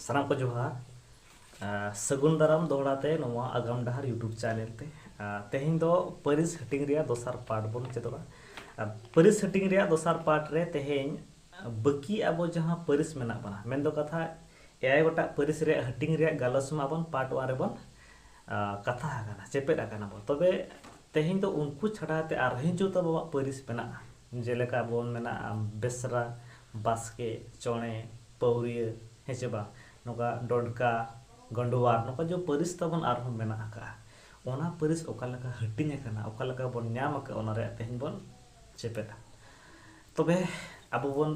सानाम को जोहार सगुन दाराम दोहड़ाते नोवा आगाम डहार यूट्यूब चैनल ते तेहें दो परिस हटिंग रिया दोसार पार्ट बोन चेदोगा परिस हटिंग रिया दोसार पार्ट रे तेहें बकी अब जहाँ परिस मेना बना मेन दो कथा एआई गोटा परिस रे हटिंग रिया गालस मा बन पार्ट 1 रे बन कथा आगाना चेपेद आगाना बो तबे तेहें दो उनको छड़ाते आरहिं जो तो बाबा परिस मेना जेलेका बोन मेना बेसरा बास्के चोणे पौरिया हेचे बा नोका डोडका गंडुवार नोका जो परिस तबन आरहम मेना आका ओना परिस ओकालका हटिंग आकाना ओकालका बोन न्याम आका ओना रे तेहें बोन चेपेदा तबे अब बोन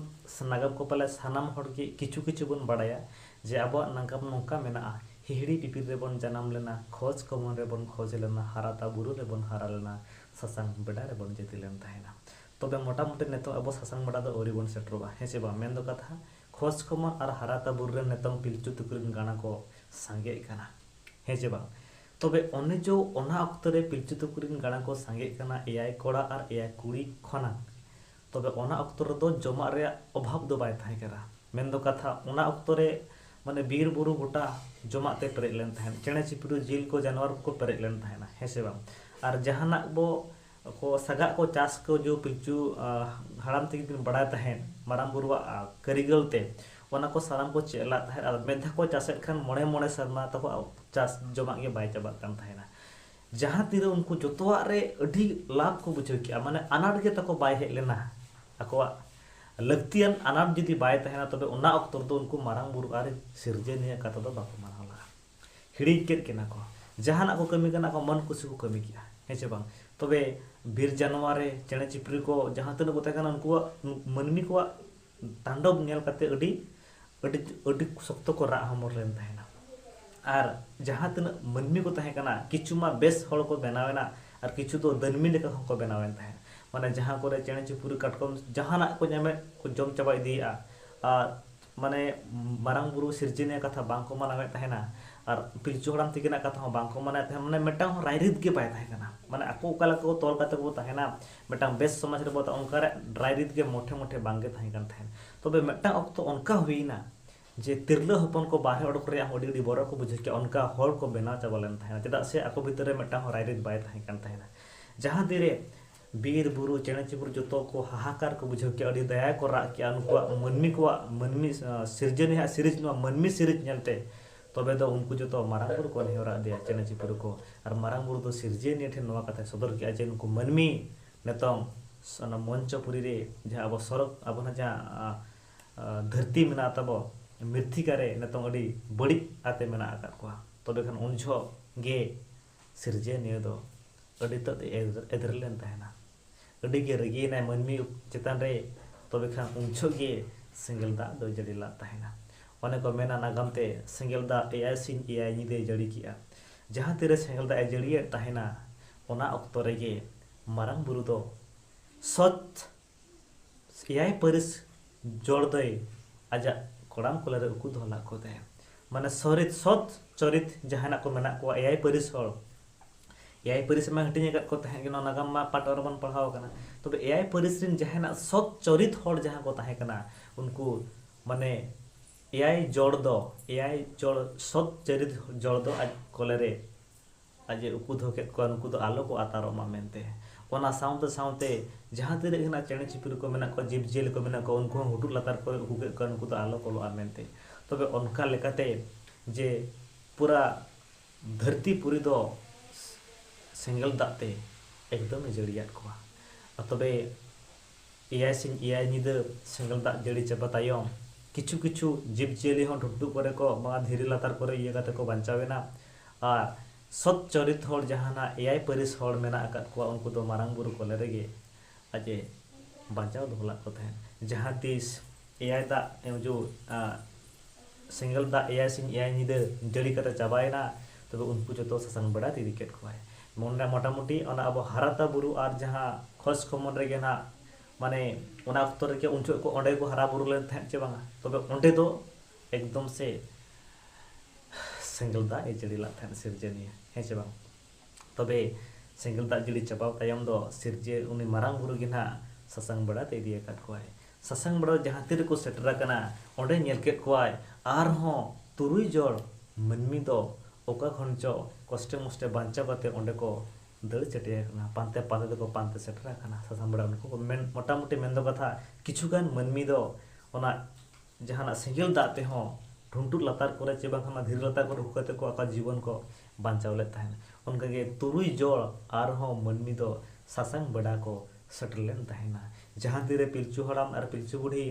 नागम को पाले सानाम हड़ के किछु किछु बोन बाड़ाया जे अब नागम नोका मेना हिहिड़ी पिपिर रे बोन जन्म लेना खोज कमन रे बोन खोज लेना हाराता बुरु रे बोन हारा लेना ससांग बेड़ा रे बोन जेति लेन ताहेना तबे मोटा मोटी नेतो अब ससांग बेड़ा दो ओरी बोन सेटरोबा हेचे बा मेन दो कथा खोज कमन और हाराता बुरु रे नेतम पिलचु तुकुरिन गाना को सांगे काना हेचे बा तबे ओने जो ओना अक्तो रे पिलचु तुकुरिन गाना को सांगे काना एआई कोड़ा और एआई कुड़ी खना तबे ओना अक्तो रे दो जमा रे अभाव दो बाय थाहे करा मेन दो कथा ओना अक्तो रे माने बीर बुरु गोटा जमा ते पेरेज लेन थाहेन चेणे चिपड़ू जिल को जानवर को पेरेज लेन थाहेना हेसे बा और जहाना बो को सगा को चास को जो पिलचु हाड़ाम ते दिन बड़ा थाहेन माराम बुरुआ कारीगल ते ओना को साराम को चेला थाहेन और मेधा को चासेट खान मोणे मोणे सरना तको चास जमा के बाय चाबा कान थाहेना जहां तीरे उनको जोतोआ रे अधी लाभ को बुझे किया माने अनाट के तको बाय हेज लेना अकोआ लगतियान अनाट जुदी बाय तहना तबे ओना अक्तर दो उनको मारांग बुरु आरे सिरजनिया कथा दो बाको मानावला हिड़ी केट केना को जहाना को कमी कना को मन खुशी को कमी किया हेचे बांग तबे बीर जानवर रे चेणे चिपरी को जहां तने को तकना उनको मनमी को तांडव नेल कते अडी अडी अडी सख्त को रा हमर लेन तहना और जहां तने मनमी को तहे कना किछु मा बेस हळ को बनावेना और किछु दो दनमी लेका को बनावेन तहे माने जहाँ को चेणे चिपुरी काटकम जहाना को नामे को जम चाबा इदिया माने मारांग बुरु सिरजनिया कथा बांग को मानावे तहना और पिलचु हड़ाम तिकिना कथा बांग को माने तहना माने मेटांग रायरित के पाय तहना माने आको उकाला को तोल कते को तहना मेटांग बेस समाज रे बोता उनका रायरित के मोठे मोठे बांगे तहन कान तहन तबे मेटांग अक्तो उनका हुईना जे तिरला हपन को बाहर ओडक रे ओडी ओडी बरो को बुझे के उनका हॉल को बेना चाबलेन तहना चेदा से आको भीतर रे मेटांग रायरित बाय तहन कान तहना जहां दिरे बीर बुरु चेणे चिपुर जो को हाहाकार को बुझे के अड़ी दया को रा के उनको मनमी सिरजनिया सिरिज मनमी सिरिज नेलते तबे दो उनको जो मारांग बुरु को नेहरा दिया चेणे चिपुर को और मारांग बुरु दो सिरजनिया ठे नवा कथा सदर के जे उनको मनमी नेतम सना मंचपुरी रे जहां अब सरक अब ना जहां धरती मेना तब मृत्तिका रे नेतम अड़ी बड़ी आते मेना आका को तबे खान उनझो गे सिरजनिया दो अड़ी तो एदर लेन तहना अड़ी गे रगीना मनमी चेतान रे तबे खान उनछो गे सेंगल दा दो जड़ी ला तहना ओने को मेना नागम ते सेंगल दा एआई सिन एआई निदे जड़ी किया जहां तेरे सेंगल दा जड़िए तहना ओना अक्तो रे गे मारांग बुरु दो सत एआई परिस जोड़ दे आजा कोड़ाम कोले रे उकु धोला को दे माने सरित सत चरित जहाना को मेना को एआई परिस हol एआई परिस में हटिंग को तहे नागम मा पाटर बन पढ़ाव कना तबे एआई परिस रिन जहाना सत चरित हड़ जहां को तहे कना उनको माने एआई जोड़ दो एआई जोड़ सत चरित जोड़ दो आज कोले रे आज उकु धो के को उनको दो आलो को आतारो मा मेनते ओना साउंते साउंते जहां तेरे ना चेणे चिपुर को मेना को जीव जेल को मेना को उनको हुटु लतार को उकु के उनको दो आलो को आ मेनते तबे उनका लेकाते जे पूरा धरती पूरी दो सेंगल दाते एकदम जड़ियात को तबे एआई सिन एआई निदे सेंगल दा जड़ी चाबा तायम किछु किछु जीव जेली हो ढुडु करे को मा धीरे लतार करे ये गाते को बंचावेना और सत चरित हड़ जहाना एआई परिस हड़ मेना आकात को उनको दो मारांग बुरु कोले रेगे अजे बंचाव दोला को तहन जहां तीस एआई दा जो सेंगल दा एआई सिन एआई निदे जड़ी कते चाबायना तबे उनको जो तो ससन बड़ा ती विकेट को मोनरा मोटामुटी अब हाराता बुरु और जहाँ खोज खमन रे ना माने ओना अक्तो रे उनचो को ओंडे को हरा बुरु लेन थे बांगा तबे ओंडे दो एकदम से सेंगल दा ए जड़ी ला थे सिरजनिया हे चे बांग तबे सेंगल दा जड़ी चबाव तायम दो सिरजे उनी मारांग बुरु गे ना ससंग बड़ा ते दिए काट को ससंग बड़ा जहाँ तीर को सेटरा कना ओंडे नेल के को आर हो तुरुई जड़ मनमी दो ओका खन चो कष्टे मष्टे बांचा करते ओंडे को दड़ चटिया कना पांते पाते को पांते सेटरा कना सासामबड़ा उनको मेन मोटामुटी मेन दो कथा किछुगान मनमी दो ओना जहाना सेंगेल दाते हो ढुंटू लतार करे चे बांखाना धीर लतार करे हुकते को आका जीवन को बांचाव ले ताहेन उनके तुरुई जड़ आर हो मनमी दो सासांग बड़ा को सटलेन ताहेना जहां तीरे पिलचू हड़ाम और पिलचू बुढ़ी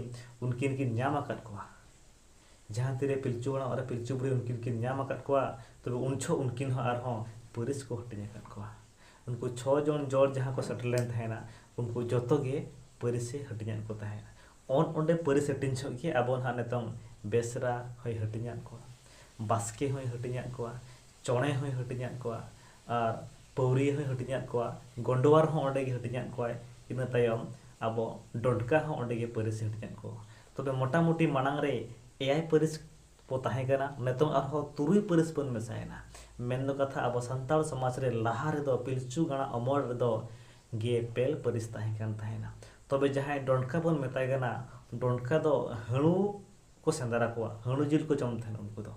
उनकिन किन ᱧᱟᱢ आकाद कोआ जहां तीरे पिलचू हड़ाम और पिलचू बुढ़ी उनकिन किन ᱧᱟᱢ आकाद कोआ तबे उनछो उनकिन हो आर हो परिस को हटिन आकाद कोआ उनको 6 जन जड़ जहां को सटलेन ताहेना उनको जतो गे परिस से हटिन को ताहेना ओन ओंडे परिस हटिन छो के आबोन हा नेतम बेसरा होय हटिन कोआ बास्के होय हटिन कोआ चोणे होय हटिन कोआ और पौरी होय हटिन कोआ गोंडवार हो ओंडे गे हटिन कोआ इना तायम आबो डोडका हो ओंडे गे परिस हटिन को तबे मोटामुटी मानांग रे एआई परिस पो ताहे कना नेतम आरो तुरुई परिस बन मेसायना मेन दो कथा आबो संताल समाज रे लाहा रे दो पिलचू गाना अमर रे दो गे पेल परिस ताहे कान ताहेना तबे जहाय डोडका बन मेताय कना डोडका दो हणु को सेंदरा को हणु जिल को जम थान उनको दो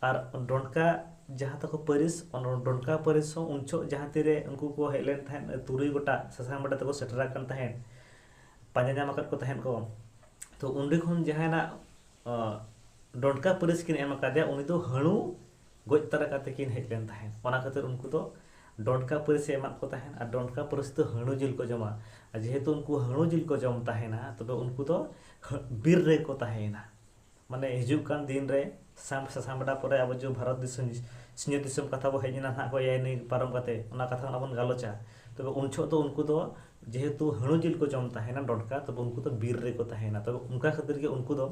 और डोडका जहाँ तक परिस डोडका परिस उनचो जहाँ तीरे उनको को हेलेन थान तुरुई गोटा सासांग बड़ा तको सेटरा कान ताहेन पांजा ᱧᱟᱢ आकाद को ताहेन को तो उंडे खन जहाना डोडका परिस किन एम आकादया उनी दो हणु गोज तरा काते किन हेलेन ताहेन ओना खातिर उनको दो डोडका परिस एमात को ताहेन और डोडका परिस तो हणु जिल को जमा जेहेतु उनको हणु जिल को जम ताहेना तबे उनको दो बीर रे को ताहेना माने हिजुक कान दिन रे सासांग बड़ा परे अब जो भारत दिसम सिंह दिसम कथा बो हेजना ना को यानी पारम काते ओना कथा ना बन गालोचा तबे उनछो तो उनको दो जेहेतु हणु जिल को जम ताहेना डोडका तबे उनको तो बीर रे को ताहेना तबे उनका खातिर के उनको दो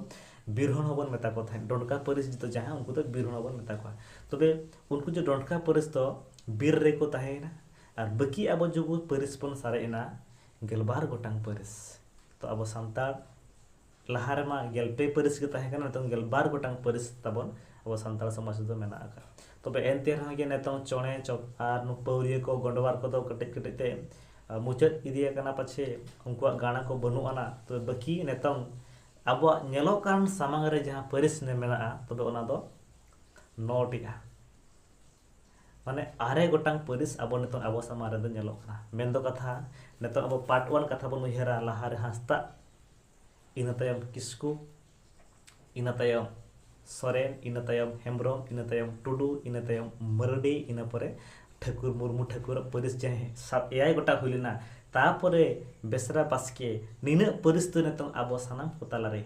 बीरहण होबन मेता को थाहेन डोडका परिस तो जहां उनको तो बीरहण होबन मेता को तबे उनको जो डोडका परिस तो बीर रे को ताहेना और बाकी अब जो परिस पन सारेना गेलबार गोटांग परिस तो अब संताल लाहारे मा गेलपे परिस के ताहे कना तो गेलबार गोटांग परिस तबन अब संताल समाज दो मेना आका तबे एनते रहा के नेतों चोणे चोक आर नु पौरिया को गोंडवार को दो कटे कटे ते मुचाद इदिया कना पछे उनको गाना को बनु आना तो बाकी नेतों अब नेलो कान सामांग रे जहां परिस ने मेना तबे ओना दो नोटिया माने आरे गोटांग परिस अब नेतों अब समाज रे दो नेलो कना मेन दो कथा नेतों अब पार्ट 1 कथा बन उयहरा लाहारे हास्ता ina tayam kisku ina tayam soren ina tayam hembrom ina tayam tudu ina tayam mardi ina pore Thakur Murmu Thakur परिस जाहे सब एआई गोटा हुइलेना तापरे बेसरा बास्के निना परिस तो नेतों आबो सानाम को तालारे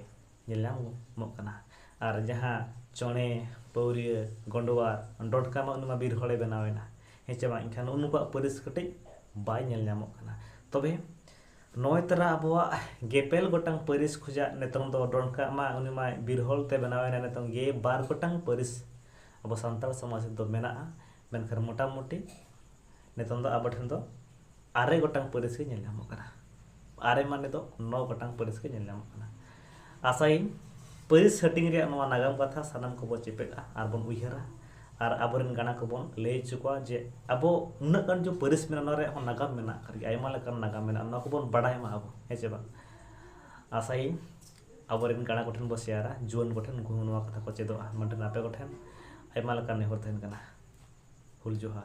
नेलाम मकना और जहां चोणे पौरिया गोंडवार डोडका मा उनमा बीर हळे बनावेना हेचे बा इनखान उनुका परिस कटे बाय नेल ᱧᱟᱢᱚᱜ कना तबे नय तरा आबोआ गेपेल गोटांग परिस खुजा नेतों दो डोडका मा उनिमा बीरहोल ते बनावेना नेतों गे बार गोटांग परिस अब संताल समाज दो मेना मेनखर मोटामुटी नेतों दो अब ठन दो आरे गोटांग परिस के नेल ᱧᱟᱢᱚᱜ कना आरे माने दो 9 गोटांग परिस के नेल ᱧᱟᱢᱚᱜ कना आसाई परिस हटिंग रे नवा नागाम कथा सानाम को बो चेपेगा आर बन उयहरा और आबोरन गाना को बन ले चुका जे अब उन गान जो परिस मेना रे हो नागाम मेना करके आयमा लेकर नागाम मेना न को बन बडाय मा अब हेचे बा आसाई आबोरन गाना कोठन बो शेयारा जुवन कोठन गुनवा कथा को चेदो मंडन आपे कोठन आयमा लेकर नेहर थेन कना हुल जोहा।